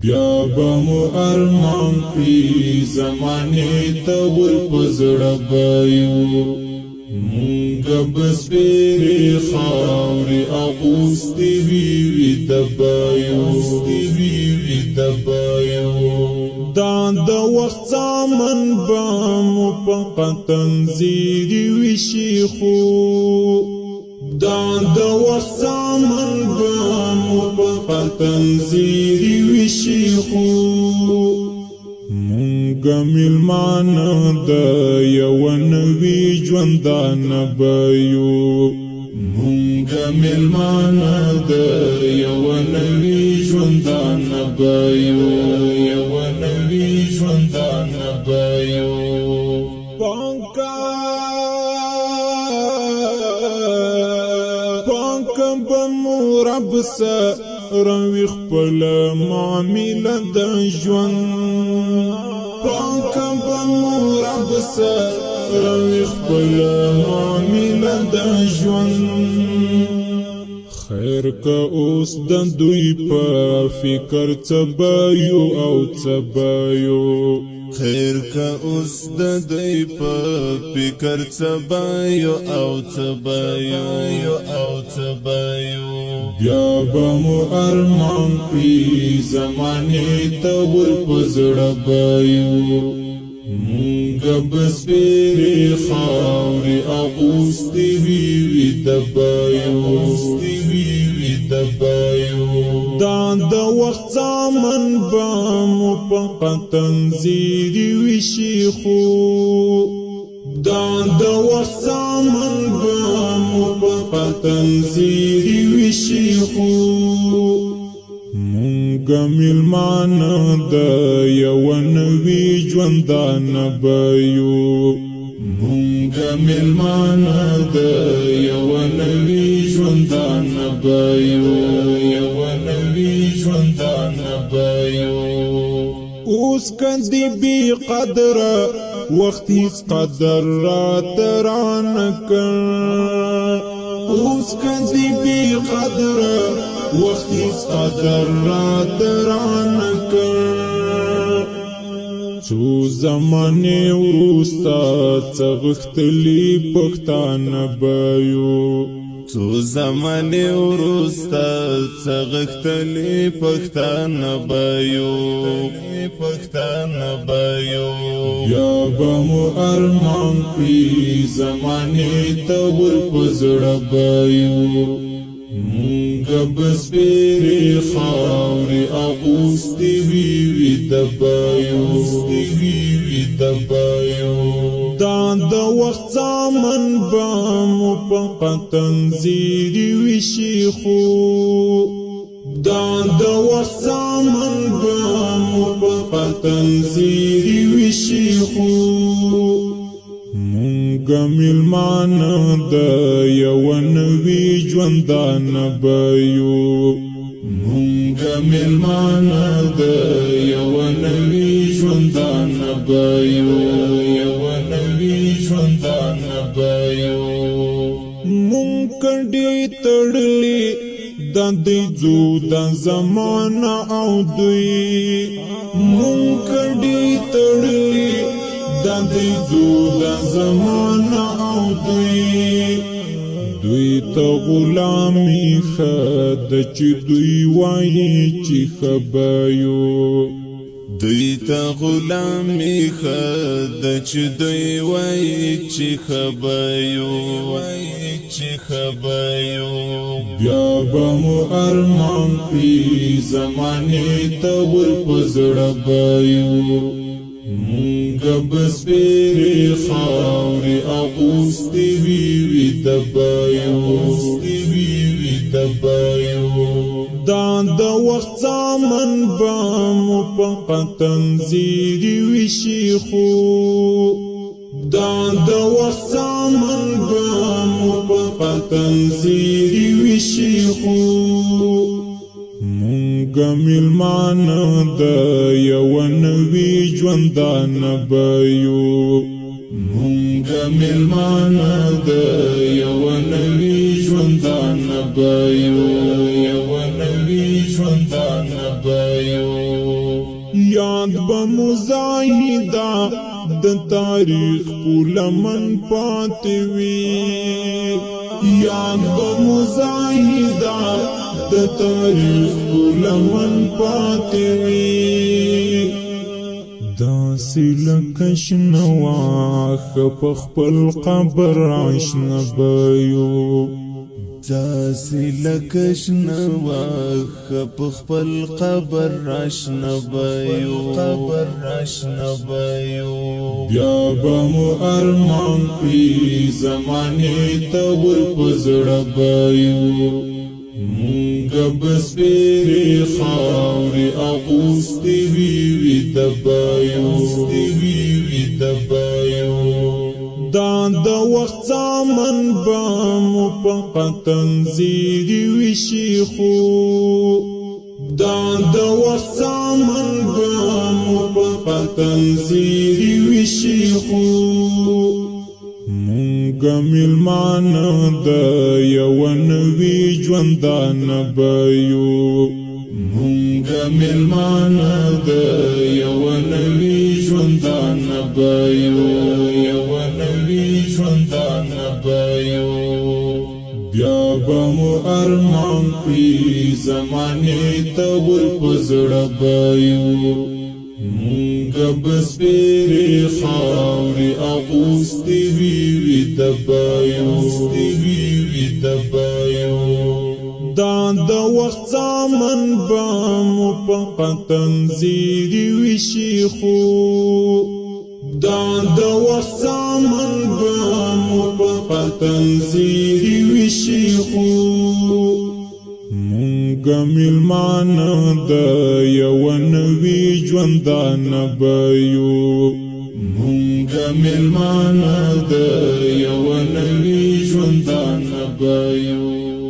بیا بمو ارمان کړي زمانه ته ورپزړه بایو مونږ بس پیری خاورې اغوستې وي د بایو دا د وخت زامن به مو په قطن زیري وشي خو دا د وخت زامن به مو په قطن زیري وشي خو مونږ میلمانه د یو نوي ژوندانه بایو مونږ میلمانه د یو نوي ژوندانه بایو پانکا بمو رب سروي خپل معامله د ژوند پانکا بمو رب سروي خپل معامله د ژوند خیر که اوس د دوی په فکر څه بایو او څه بایو خیر که اوس د دوی په فکر څه بایو او څه بایو بیا به مو ارمان کړي زمانې ته ورپزړه بایو مونږ بس پیری خاورې اغوستې وي د بایو دا د وخت زامن به مو په قطن زیري وشي خو دا د وخت زامن به مو په قطن زیري وشي خو مونږ میلمانه د یو نوي ژوندانه بایو مونږ میلمانه د یو نوي ژوندانه بایو اوس کدی بی قدر وخت هیڅ قدر رات رانه کړ اوس کدی بی قدر وخت هیڅ قدر رات رانه کړ څو زمانه وروسته څه غختلی پښتانه بایو څو زمانه وروسته څه غختلی پښتانه بایو بیا به مو ارمان کړي زمانې ته ورپزړه بایو مونږ بس پیری خاورې اغوستې وي د بایو دا د وخت زامن به مو په قطن زیري وشي خو دا د وخت زامن به مو په قطن زیري وشي خو مونږ میلمانه د یو نوي ژوندانه بایو مونږ میلمانه د یو نوي ژوندانه بایو مونږ کډې تړلې د دې ځو د زمانه او دوی مونږ کډې تړلې د دې ځو د زمانه او دوی ته غلامي خد چې دوی وایي چې خبایو دوی ته غلامي خد چې دوی وایي چې خبایو بیا به مو ارمان کړي زمانې ته ورپزړه بایو مونږ بس پیری خاورې اغوستې وي د بایو دا د وخت زامن به مو په قطن زیري وشي خو دا د وخت زامن به مو په قطن زیري وشي خو مونږ میلمانه د یو نوي ژوندانه بایو مونږ میلمانه د یو نوي ژوندانه بایو یاد بمزاحدا د تاریخ پولمن پاتې وي یاد بمزاحدا د تاریخ پولمن پاتې وي داسې لکه شنه واښه په خپل قبر آشنا به یو داسې لکه شنه واښه په خپل قبر آشنا به یو بیا به مو ارمان کړي زمانې ته ور په زړه به یو مونږ به سپېرې خاورې اغوستې وي ویده به یو دا د وخت زامن به مو په قطن زیري وشي خو دا د وخت زامن به مو په قطن زیري وشي خو مونږ میلمانه د یو نوي ژوندانه به یو مونږ میلمانه د یو نوي ژوندانه به یو بیا به مو ارمان کړي زمانې ته ور په زړه به یو مونږ به سپېرې خاورې اغوستې وي ویده به یو دا د وخت زامن به مو په قطن زیري وشي خو دا د وخت زامن به مو په قطن زیري وشي خو مونږ میلمانه د یو نوي ژوندانه به یو مونږ میلمانه د یو نوي ژوندانه به یو